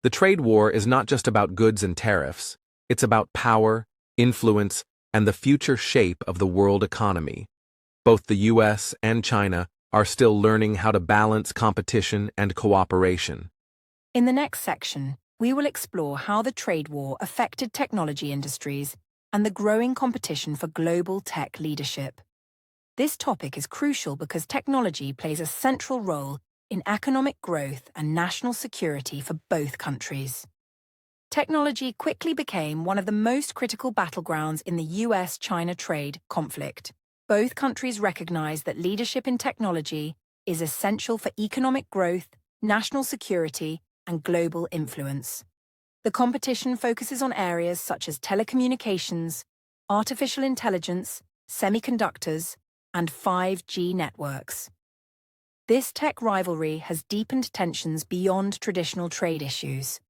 The trade war is not just about goods and tariffs, it's about power, influence, and the future shape of the world economy. Both the US and China are still learning how to balance competition and cooperation. In the next section, we will explore how the trade war affected technology industries and the growing competition for global tech leadership. This topic is crucial because technology plays a central role in economic growth and national security for both countries. Technology quickly became one of the most critical battlegrounds in the US-China trade conflict. Both countries recognize that leadership in technology is essential for economic growth, national security, and global influence. The competition focuses on areas such as telecommunications, artificial intelligence, semiconductors, and 5G networks. This tech rivalry has deepened tensions beyond traditional trade issues.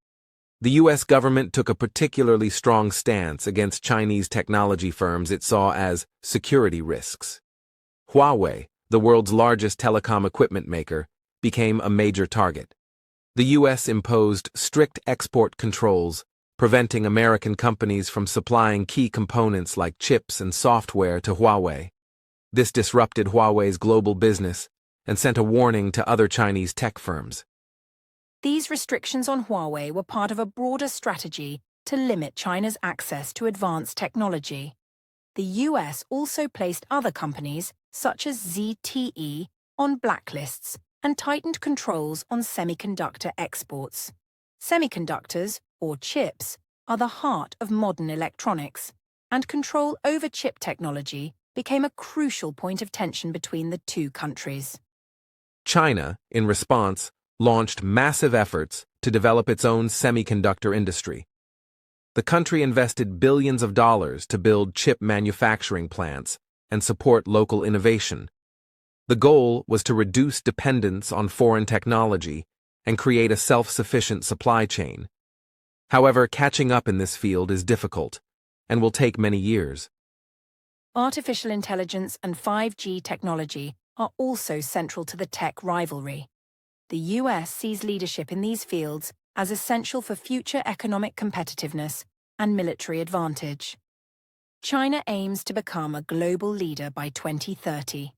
The U.S. government took a particularly strong stance against Chinese technology firms it saw as security risks. Huawei, the world's largest telecom equipment maker, became a major target. The U.S. imposed strict export controls, preventing American companies from supplying key components like chips and software to Huawei. This disrupted Huawei's global business and sent a warning to other Chinese tech firms. These restrictions on Huawei were part of a broader strategy to limit China's access to advanced technology. The US also placed other companies, such as ZTE, on blacklists and tightened controls on semiconductor exports. Semiconductors, or chips, are the heart of modern electronics, and control over chip technology became a crucial point of tension between the two countries. China, in response, launched massive efforts to develop its own semiconductor industry. The country invested billions of dollars to build chip manufacturing plants and support local innovation. The goal was to reduce dependence on foreign technology and create a self-sufficient supply chain. However, catching up in this field is difficult and will take many years. Artificial intelligence and 5G technology are also central to the tech rivalry. The US sees leadership in these fields as essential for future economic competitiveness and military advantage. China aims to become a global leader by 2030.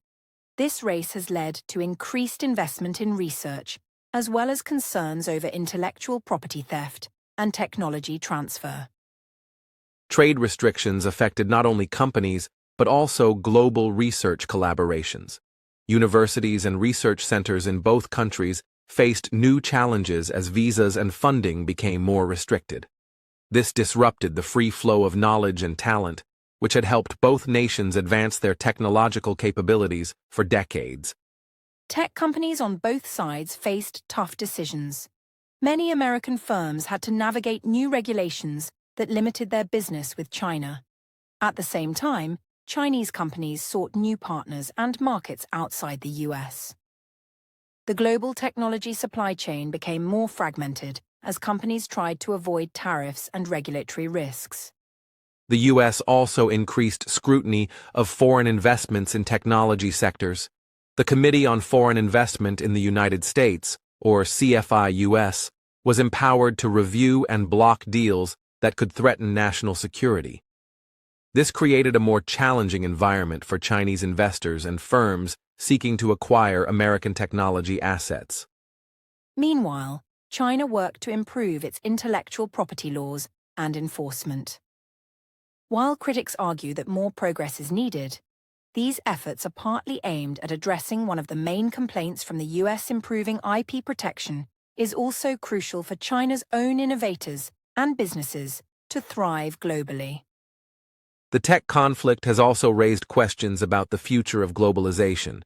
This race has led to increased investment in research, as well as concerns over intellectual property theft and technology transfer. Trade restrictions affected not only companies, but also global research collaborations. Universities and research centers in both countries faced new challenges as visas and funding became more restricted. This disrupted the free flow of knowledge and talent, which had helped both nations advance their technological capabilities for decades. Tech companies on both sides faced tough decisions. Many American firms had to navigate new regulations that limited their business with China. At the same time, Chinese companies sought new partners and markets outside the US. The global technology supply chain became more fragmented as companies tried to avoid tariffs and regulatory risks. The U.S. also increased scrutiny of foreign investments in technology sectors. The Committee on Foreign Investment in the United States, or CFI-US, was empowered to review and block deals that could threaten national security. This created a more challenging environment for Chinese investors and firms seeking to acquire American technology assets. Meanwhile, China worked to improve its intellectual property laws and enforcement. While critics argue that more progress is needed, these efforts are partly aimed at addressing one of the main complaints from the US. Improving IP protection is also crucial for China's own innovators and businesses to thrive globally. The tech conflict has also raised questions about the future of globalization.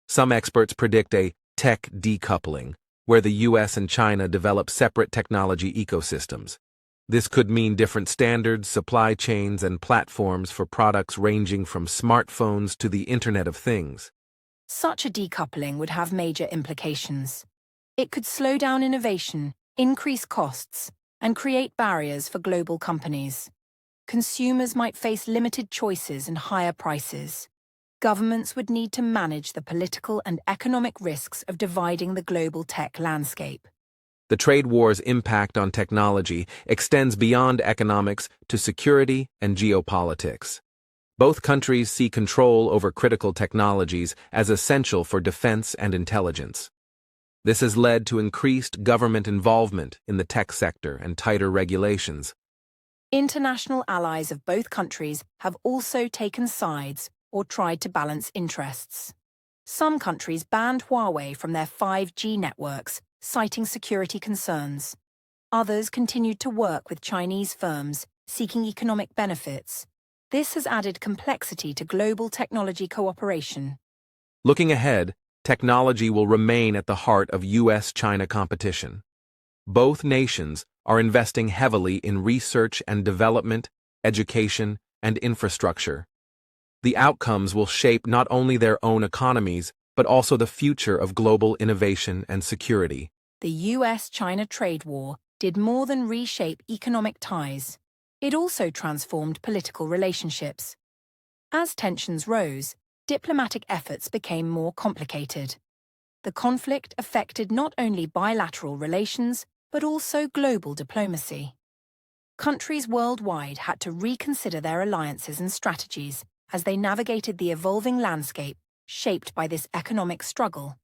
Some experts predict a tech decoupling, where the US and China develop separate technology ecosystems. This could mean different standards, supply chains, and platforms for products ranging from smartphones to the Internet of Things. Such a decoupling would have major implications. It could slow down innovation, increase costs, and create barriers for global companies. Consumers might face limited choices and higher prices. Governments would need to manage the political and economic risks of dividing the global tech landscape. The trade war's impact on technology extends beyond economics to security and geopolitics. Both countries see control over critical technologies as essential for defense and intelligence. This has led to increased government involvement in the tech sector and tighter regulations. International allies of both countries have also taken sides or tried to balance interests. Some countries banned Huawei from their 5G networks, citing security concerns. Others continued to work with Chinese firms, seeking economic benefits. This has added complexity to global technology cooperation. Looking ahead, technology will remain at the heart of US-China competition. Both nations are investing heavily in research and development, education, and infrastructure. The outcomes will shape not only their own economies, but also the future of global innovation and security. The US-China trade war did more than reshape economic ties. It also transformed political relationships. As tensions rose, diplomatic efforts became more complicated. The conflict affected not only bilateral relations, but also global diplomacy. Countries worldwide had to reconsider their alliances and strategies as they navigated the evolving landscape shaped by this economic struggle.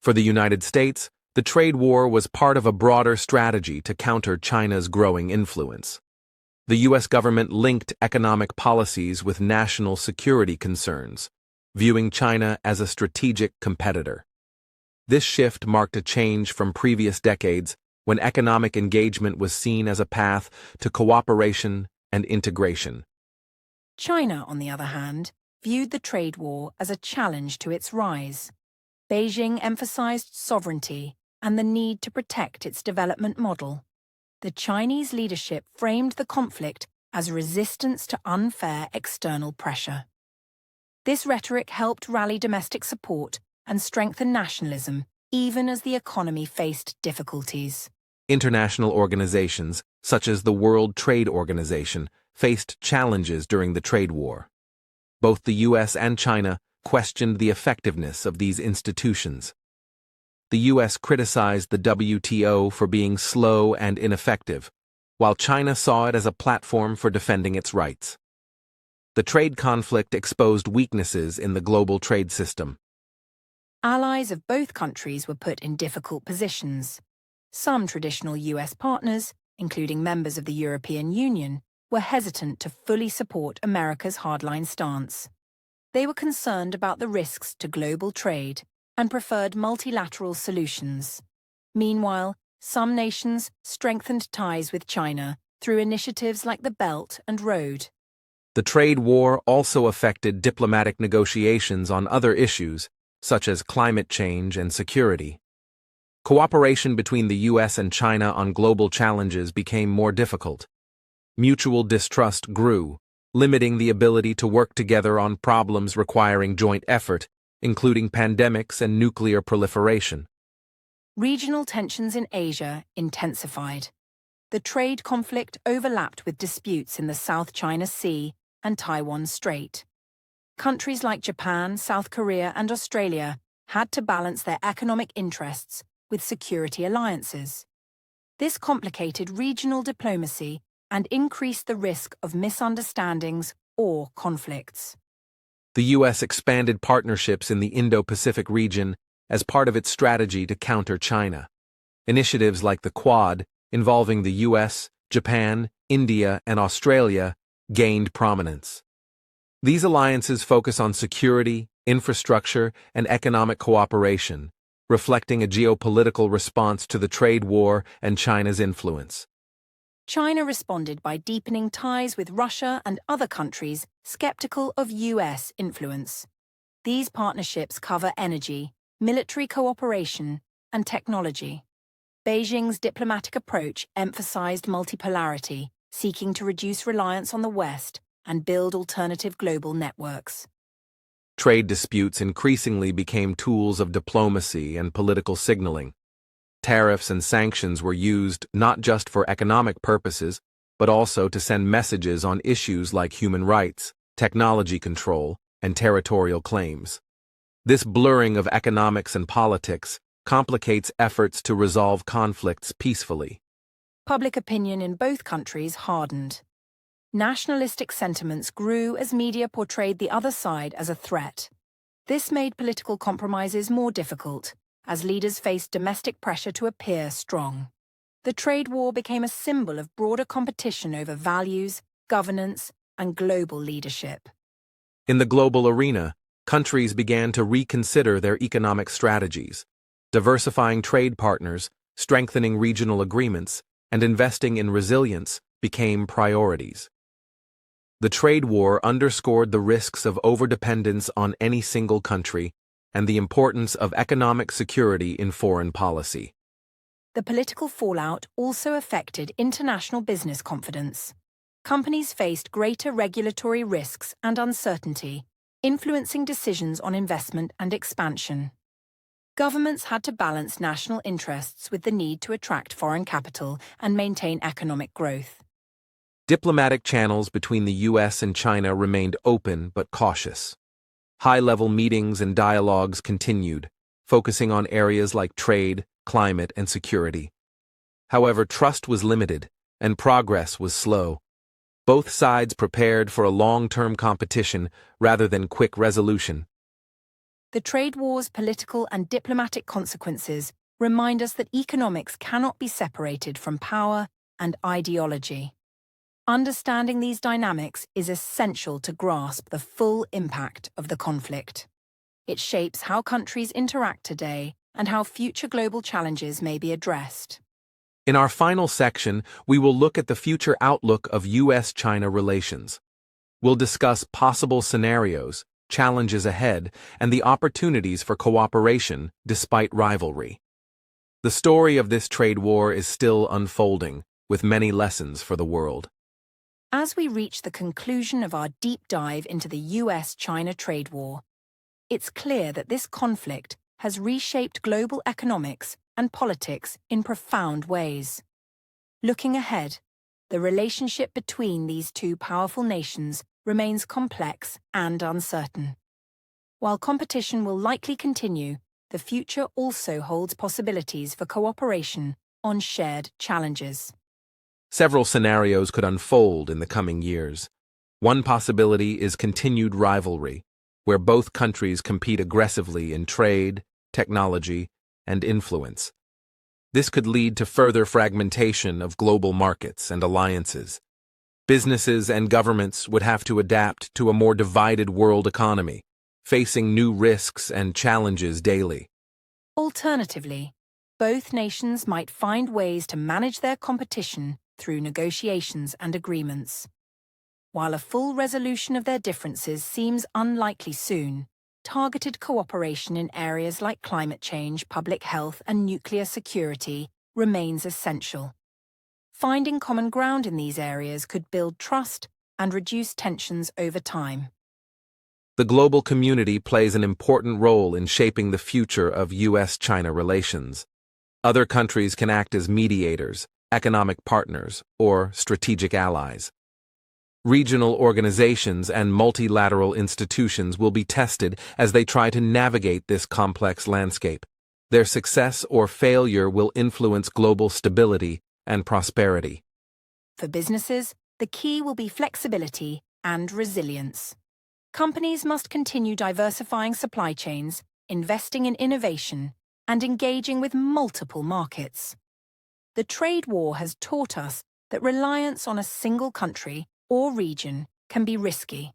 For the United States, the trade war was part of a broader strategy to counter China's growing influence. The U.S. government linked economic policies with national security concerns, viewing China as a strategic competitor. This shift marked a change from previous decades when economic engagement was seen as a path to cooperation and integration. China, on the other hand, viewed the trade war as a challenge to its rise. Beijing emphasized sovereignty and the need to protect its development model. The Chinese leadership framed the conflict as resistance to unfair external pressure. This rhetoric helped rally domestic support and strengthen nationalism, even as the economy faced difficulties. International organizations, such as the World Trade Organization, faced challenges during the trade war. Both the U.S. and China questioned the effectiveness of these institutions. The U.S. criticized the WTO for being slow and ineffective, while China saw it as a platform for defending its rights. The trade conflict exposed weaknesses in the global trade system. Allies of both countries were put in difficult positions. Some traditional U.S. partners, including members of the European Union, were hesitant to fully support America's hardline stance. They were concerned about the risks to global trade and preferred multilateral solutions. Meanwhile, some nations strengthened ties with China through initiatives like the Belt and Road. The trade war also affected diplomatic negotiations on other issues, such as climate change and security. Cooperation between the U.S. and China on global challenges became more difficult. Mutual distrust grew, limiting the ability to work together on problems requiring joint effort, including pandemics and nuclear proliferation. Regional tensions in Asia intensified. The trade conflict overlapped with disputes in the South China Sea and Taiwan Strait. Countries like Japan, South Korea, and Australia had to balance their economic interests with security alliances. This complicated regional diplomacy and increased the risk of misunderstandings or conflicts. The U.S. expanded partnerships in the Indo-Pacific region as part of its strategy to counter China. Initiatives like the Quad, involving the U.S., Japan, India, and Australia, gained prominence. These alliances focus on security, infrastructure, and economic cooperation, reflecting a geopolitical response to the trade war and China's influence. China responded by deepening ties with Russia and other countries skeptical of U.S. influence. These partnerships cover energy, military cooperation, and technology. Beijing's diplomatic approach emphasized multipolarity, seeking to reduce reliance on the West and build alternative global networks. Trade disputes increasingly became tools of diplomacy and political signaling. Tariffs and sanctions were used not just for economic purposes, but also to send messages on issues like human rights, technology control, and territorial claims. This blurring of economics and politics complicates efforts to resolve conflicts peacefully. Public opinion in both countries hardened. Nationalistic sentiments grew as media portrayed the other side as a threat. This made political compromises more difficult, as leaders faced domestic pressure to appear strong. The trade war became a symbol of broader competition over values, governance, and global leadership. In the global arena, countries began to reconsider their economic strategies. Diversifying trade partners, strengthening regional agreements, and investing in resilience became priorities. The trade war underscored the risks of overdependence on any single country and the importance of economic security in foreign policy. The political fallout also affected international business confidence. companies faced greater regulatory risks and uncertainty, influencing decisions on investment and expansion. Governments had to balance national interests with the need to attract foreign capital and maintain economic growth. Diplomatic channels between the U.S. and China remained open but cautious. High-level meetings and dialogues continued, focusing on areas like trade, climate, and security. However, trust was limited, and progress was slow. Both sides prepared for a long-term competition rather than quick resolution. The trade war's political and diplomatic consequences remind us that economics cannot be separated from power and ideology. Understanding these dynamics is essential to grasp the full impact of the conflict. It shapes how countries interact today and how future global challenges may be addressed. In our final section, we will look at the future outlook of U.S.-China relations. We'll discuss possible scenarios, challenges ahead, and the opportunities for cooperation despite rivalry. The story of this trade war is still unfolding, with many lessons for the world. As we reach the conclusion of our deep dive into the US-China trade war, it's clear that this conflict has reshaped global economics and politics in profound ways. Looking ahead, the relationship between these two powerful nations remains complex and uncertain. While competition will likely continue, the future also holds possibilities for cooperation on shared challenges. Several scenarios could unfold in the coming years. One possibility is continued rivalry, where both countries compete aggressively in trade, technology, and influence. This could lead to further fragmentation of global markets and alliances. Businesses and governments would have to adapt to a more divided world economy, facing new risks and challenges daily. Alternatively, both nations might find ways to manage their competition through negotiations and agreements. While a full resolution of their differences seems unlikely soon, targeted cooperation in areas like climate change, public health, and nuclear security remains essential. Finding common ground in these areas could build trust and reduce tensions over time. The global community plays an important role in shaping the future of U.S.-China relations. Other countries can act as mediators, economic partners, or strategic allies. Regional organizations and multilateral institutions will be tested as they try to navigate this complex landscape. Their success or failure will influence global stability and prosperity. For businesses, the key will be flexibility and resilience. Companies must continue diversifying supply chains, investing in innovation, and engaging with multiple markets. The trade war has taught us that reliance on a single country or region can be risky.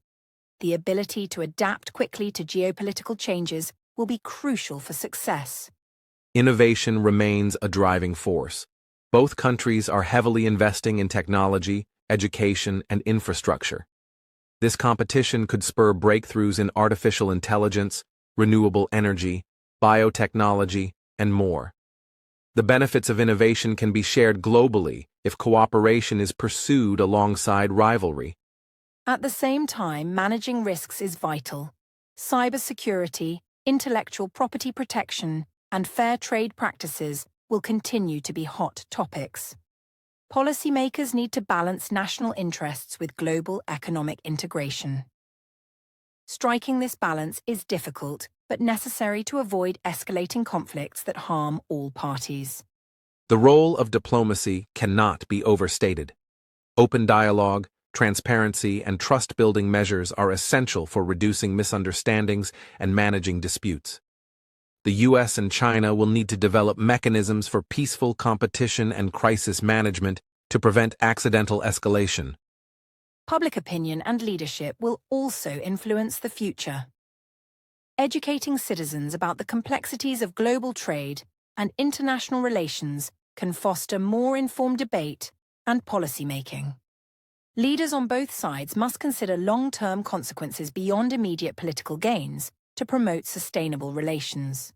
The ability to adapt quickly to geopolitical changes will be crucial for success. Innovation remains a driving force. Both countries are heavily investing in technology, education, and infrastructure. This competition could spur breakthroughs in artificial intelligence, renewable energy, biotechnology, and more. The benefits of innovation can be shared globally if cooperation is pursued alongside rivalry. At the same time, managing risks is vital. Cybersecurity, intellectual property protection, and fair trade practices will continue to be hot topics. Policymakers need to balance national interests with global economic integration. Striking this balance is difficult, but necessary to avoid escalating conflicts that harm all parties. The role of diplomacy cannot be overstated. Open dialogue, transparency, and trust-building measures are essential for reducing misunderstandings and managing disputes. The U.S. and China will need to develop mechanisms for peaceful competition and crisis management to prevent accidental escalation. Public opinion and leadership will also influence the future. Educating citizens about the complexities of global trade and international relations can foster more informed debate and policymaking. Leaders on both sides must consider long-term consequences beyond immediate political gains to promote sustainable relations.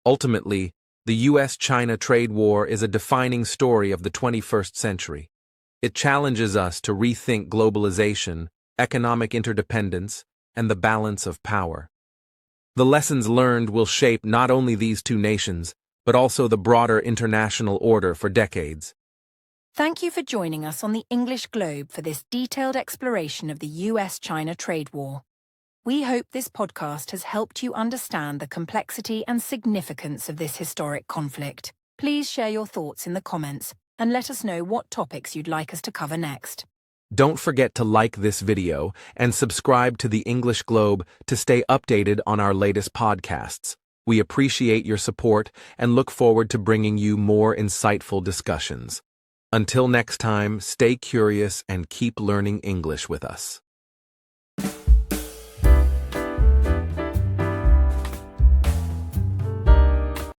Ultimately, the U.S.-China trade war is a defining story of the 21st century. It challenges us to rethink globalization, economic interdependence, and the balance of power. The lessons learned will shape not only these two nations, but also the broader international order for decades. Thank you for joining us on the English Globe for this detailed exploration of the US-China trade war. We hope this podcast has helped you understand the complexity and significance of this historic conflict. Please share your thoughts in the comments and let us know what topics you'd like us to cover next. Don't forget to like this video and subscribe to the English Globe to stay updated on our latest podcasts. We appreciate your support and look forward to bringing you more insightful discussions. Until next time, stay curious and keep learning English with us.